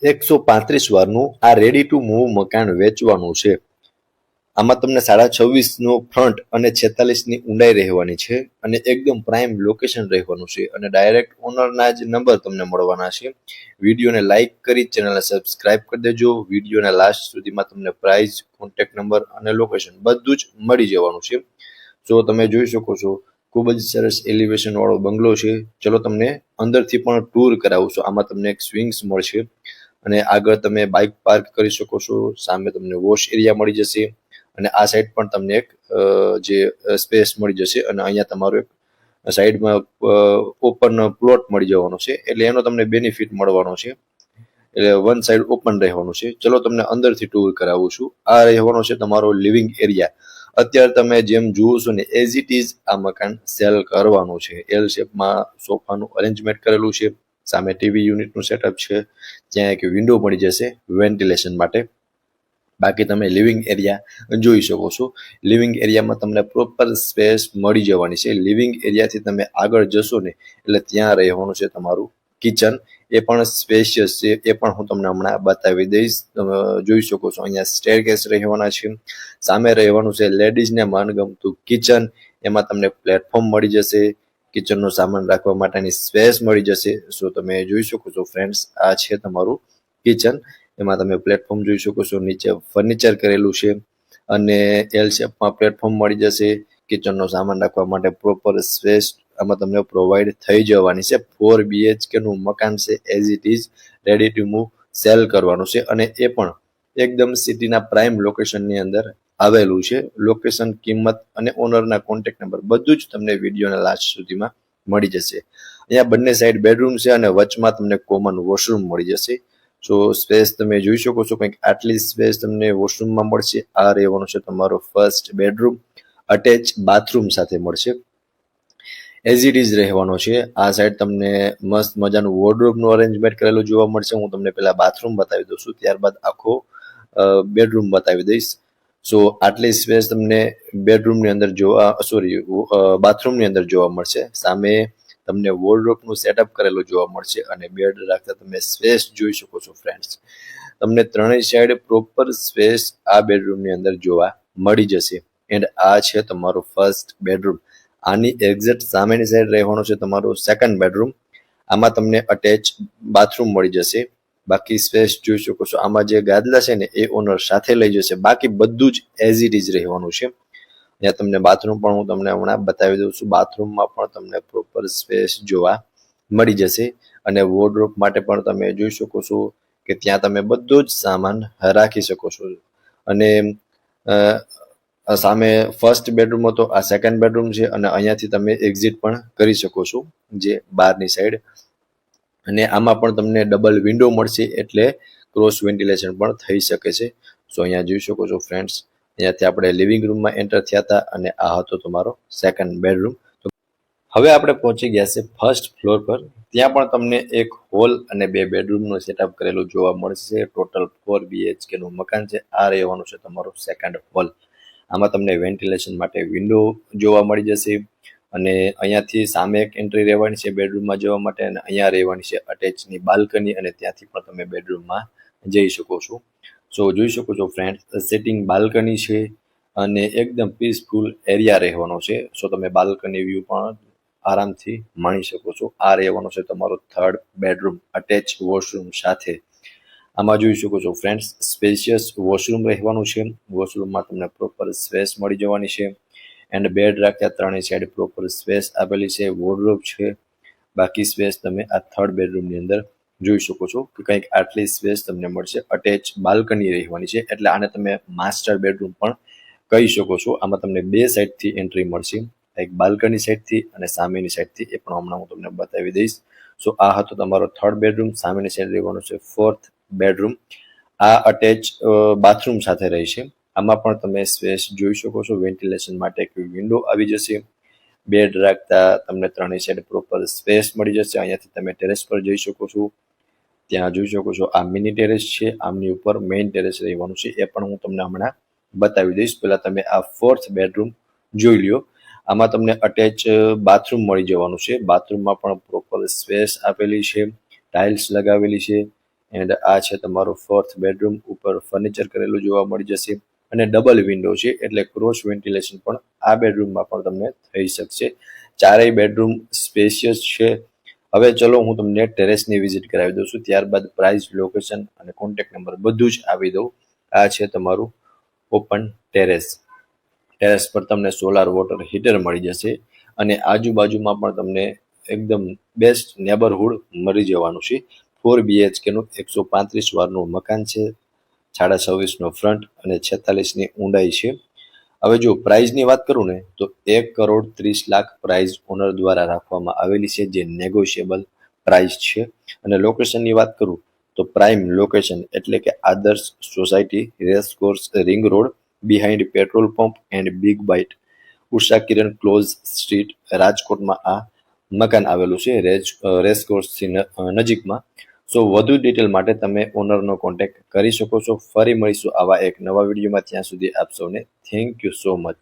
135 વારનું આ ready to move મકાન વેચવાનું છે. આમાં તમને 26.5 નું ફ્રન્ટ અને 46 ની ઊંડાઈ રહેવાની છે અને એકદમ પ્રાઇમ લોકેશન રહેવાનું છે અને ડાયરેક્ટ ઓનરના જ નંબર તમને મળવાના છે. વિડીયોને લાઇક કરી ચેનલને સબસ્ક્રાઇબ કરી દેજો. વિડીયોના લાસ્ટ સુધીમાં તમને પ્રાઇસ, કોન્ટેક્ટ નંબર અને લોકેશન બધું જ મળી જવાનું છે. જો તમે જોઈ શકો છો ખૂબ જ સરસ એલિવેશન વાળો બંગલો છે. ચલો તમને અંદરથી પણ ટૂર કરાવું છું. આમાં તમને એક સ્વિંગ્સ મળશે અને આગળ તમે બાઇક પાર્ક કરી શકો છો. સામે તમને વોશ એરિયા મળી જશે અને આ સાઈડ પણ તમને એક જે સ્પેસ મળી જશે અને અહીંયા તમારો એક સાઈડમાં ઓપન પ્લોટ મળી જવાનો છે. એટલે એનો તમને બેનિફિટ મળવાનો છે. એટલે વન સાઈડ ઓપન રહેવાનું છે. ચલો તમને અંદરથી ટૂર કરાવું છું. આ રહેવાનો છે તમારો લિવિંગ એરિયા. અત્યારે તમે જેમ જુઓ છો ને એઝ ઇટ ઇઝ આ મકાન સેલ કરવાનું છે. એલ શેપમાં સોફાનું અરેન્જમેન્ટ કરેલું છે. સામે ટીવી યુનિટનું સેટઅપ છે. ત્યાં એક વિન્ડો મળી જશે વેન્ટિલેશન માટે. બાકી તમે લિવિંગ એરિયા જોઈ શકો છો. લિવિંગ એરિયામાં તમને પ્રોપર સ્પેસ મળી જવાની છે. લિવિંગ એરિયાથી તમે આગળ જશો ને એટલે ત્યાં રહેવાનું છે તમારું કિચન. એ પણ સ્પેશિયસ છે. એ પણ હું તમને હમણાં બતાવી દઈશ. તમે જોઈ શકો છો અહીંયા સ્ટેરકેસ રહેવાના છે. સામે રહેવાનું છે લેડીઝને મનગમતું કિચન. એમાં તમને પ્લેટફોર્મ મળી જશે. કિચનનો સામાન રાખવા માટેની સ્પેસ મળી જશે. સો તમે જોઈ શકો છો ફ્રેન્ડ્સ, આ છે તમારું કિચન. એમાં તમે પ્લેટફોર્મ જોઈ શકો છો. નીચે ફર્નિચર કરેલું છે અને એલ શેપમાં પ્લેટફોર્મ મળી જશે. કિચનનો સામાન રાખવા માટે પ્રોપર સ્પેસ આમાં તમને પ્રોવાઈડ થઈ જવાની છે. 4 BHK નું મકાન છે. As it is ready to move cell કરવાનું છે અને એ પણ એકદમ સિટીના પ્રાઇમ લોકેશનની અંદર આવેલું છે. લોકેશન, કિંમત અને ઓનરના કોન્ટેક્ટ નંબર બધું જ તમને વિડીયોના લાસ્ટ સુધીમાં મળી જશે. અહીંયા બંને સાઈડ બેડરૂમ છે અને વચમાં તમને કોમન વોશરૂમ મળી જશે. સો સ્પેસ તમે જોઈ શકો છો, કંઈક આટલી સ્પેસ તમને વોશરૂમમાં મળશે. આ રહેવાનો છે તમારો ફર્સ્ટ બેડરૂમ. અટેચ બાથરૂમ સાથે મળશે. એઝ ઇટ ઇઝ રહેવાનો છે. આ સાઈડ તમને મસ્ત મજાનું વોર્ડરોબનું અરેન્જમેન્ટ કરેલું જોવા મળશે. હું તમને પહેલા બાથરૂમ બતાવી દઉં છું, ત્યારબાદ આખો બેડરૂમ બતાવી દઈશ. સો આટલી સ્પેસ તમને બેડરૂમની અંદર બાથરૂમની અંદર જોવા મળશે. સામે તમને વોર્ડરોબનું સેટઅપ કરેલું જોવા મળશે અને બેડ રાખતા તમે સ્પેસ જોઈ શકો છો ફ્રેન્ડ્સ. તમને ત્રણેય સાઈડ પ્રોપર સ્પેસ આ બેડરૂમની અંદર જોવા મળી જશે. એન્ડ આ છે તમારો ફર્સ્ટ બેડરૂમ. આની એક્ઝેક્ટ સામેની સાઈડ રહેવાનો છે તમારો સેકન્ડ બેડરૂમ. આમાં તમને અટેચ બાથરૂમ મળી જશે. બાકી સ્પેસ જોઈ શકો છો. આમાં જે ગાદલા છે ને એ ઓનર સાથે લઈ જશે. બાકી બધું જ એઝ ઇટ ઇઝ રહેવાનું છે. ત્યાં તમને બાથરૂમ પણ હું તમને હમણાં બતાવી દઉં છું. બાથરૂમમાં પણ તમને પ્રોપર સ્પેસ જોવા મળી જશે અને વોર્ડરોબ માટે પણ તમે જોઈ શકો છો કે ત્યાં તમે બધો જ સામાન રાખી શકો છો. અને સામે ફર્સ્ટ બેડરૂમ હતો, આ સેકન્ડ બેડરૂમ છે અને અહીંયાથી તમે એક્ઝિટ પણ કરી શકો છો જે બહારની સાઈડ. અને આમાં પણ તમને ડબલ વિન્ડો મળશે એટલે ક્રોસ વેન્ટિલેશન પણ થઈ શકે છે. સો અહીંયા જોઈ શકો છો ફ્રેન્ડ્સ, અહીંયાથી આપણે લિવિંગ રૂમમાં એન્ટર થયા હતા અને આ હતો તમારો સેકન્ડ બેડરૂમ. હવે આપણે પહોંચી ગયા છે ફર્સ્ટ ફ્લોર પર. ત્યાં પણ તમને એક હોલ અને 2 બેડરૂમનો સેટઅપ કરેલું જોવા મળશે. ટોટલ 4 BHK નું મકાન છે. આ રહેવાનું છે તમારો સેકન્ડ હોલ. આમાં તમને વેન્ટિલેશન માટે વિન્ડો જોવા મળી જશે અને અહીંયાથી સામે એક એન્ટ્રી રહેવાની છે બેડરૂમમાં જવા માટે અને અહીંયા રહેવાની છે અટેચની બાલ્કની અને ત્યાંથી પણ તમે બેડરૂમમાં જઈ શકો છો. સો જોઈ શકો છો ફ્રેન્ડ્સ, સિટિંગ બાલ્કની છે અને એકદમ પીસફુલ એરિયા રહેવાનો છે. સો તમે બાલ્કની વ્યૂ પણ આરામથી માણી શકો છો. આ રહેવાનો છે તમારો થર્ડ બેડરૂમ અટેચ વોશરૂમ સાથે. આમાં જોઈ શકો છો ફ્રેન્ડ્સ, સ્પેશિયસ વોશરૂમ રહેવાનું છે. વોશરૂમમાં તમને પ્રોપર સ્પેસ મળી જવાની છે એન્ડ બેડ રાખ્યા ત્રણેય સાઈડ પ્રોપર સ્પેસ આપેલી છે. વોર્ડરોબ છે. બાકી સ્પેસ તમે આ થર્ડ બેડરૂમની અંદર જોઈ શકો છો કે કંઈક આટલી સ્પેસ તમને મળશે. અટેચ બાલ્કની રહેવાની છે એટલે આને તમે માસ્ટર બેડરૂમ પણ કહી શકો છો. આમાં તમને 2 સાઈડથી એન્ટ્રી મળશે, એક બાલ્કની સાઈડથી અને સામેની સાઈડથી. એ પણ હમણાં હું તમને બતાવી દઈશ. સો આ હતો તમારો થર્ડ બેડરૂમ. સામેની સાઈડ રહેવાનું છે ફોર્થ બેડરૂમ. આ અટેચ બાથરૂમ સાથે રહેશે. આમાં પણ તમે સ્પેસ જોઈ શકો છો. વેન્ટિલેશન માટે એક વિન્ડો આવી જશે. બેડ રાખતા તમને ત્રણેય સાઈડ પ્રોપર સ્પેસ મળી જશે. અહીંયાથી તમે ટેરેસ પર જઈ શકો છો. ત્યાં જોઈ શકો છો આ મિની ટેરેસ છે. આમની ઉપર મેઇન ટેરેસ રહેવાનું છે. એ પણ હું તમને હમણાં બતાવી દઈશ. પહેલા તમે આ ફોર્થ બેડરૂમ જોઈ લ્યો. આમાં તમને અટેચ બાથરૂમ મળી જવાનું છે. બાથરૂમમાં પણ પ્રોપર સ્પેસ આપેલી છે. ટાઇલ્સ લગાવેલી છે. એન્ડ આ છે તમારું 4th બેડરૂમ. ઉપર ફર્નિચર કરેલું જોવા મળી જશે અને ડબલ વિન્ડો છે, એટલે ક્રોસ વેન્ટિલેશન પણ આ બેડરૂમમાં પણ તમને થઈ શકશે. ચારેય બેડરૂમ સ્પેશિયસ છે. હવે ચલો હું તમને ટેરેસની વિઝિટ કરાવી દઉં છું, ત્યારબાદ પ્રાઇસ, લોકેશન અને કોન્ટેક્ટ નંબર બધું જ આપી દઉં. આ છે તમારું ઓપન ટેરેસ. ટેરેસ પર તમને સોલાર વોટર હીટર મળી જશે અને આજુબાજુમાં પણ તમને એકદમ બેસ્ટ નેબરહુડ મળી જવાનું છે. 4 BHK નું 135 વારનું મકાન છે. 26.5 ફ્રન્ટ અને 46 ઊંડાઈ છે. હવે જો પ્રાઇઝની વાત કરું ને તો 1,30,00,000 પ્રાઇઝ ઓનર દ્વારા રાખવામાં આવેલી છે, જે નેગોશિયેબલ પ્રાઇસ છે. અને લોકેશનની વાત કરું તો પ્રાઇમ લોકેશન એટલે કે Adarsh society, racecourse ring road, behind petrol pump and Big Bite, Usha Kiran close street, રાજકોટમાં આ મકાન આવેલું છે, રેસકોર્સથી નજીકમાં. સો વધુ ડિટેલ માટે તમે ઓનરનો કોન્ટેક્ટ કરી શકો છો. ફરી મળીશું આવા એક નવા વિડીયોમાં. ત્યાં સુધી આપ સૌને થેન્ક યુ સો મચ.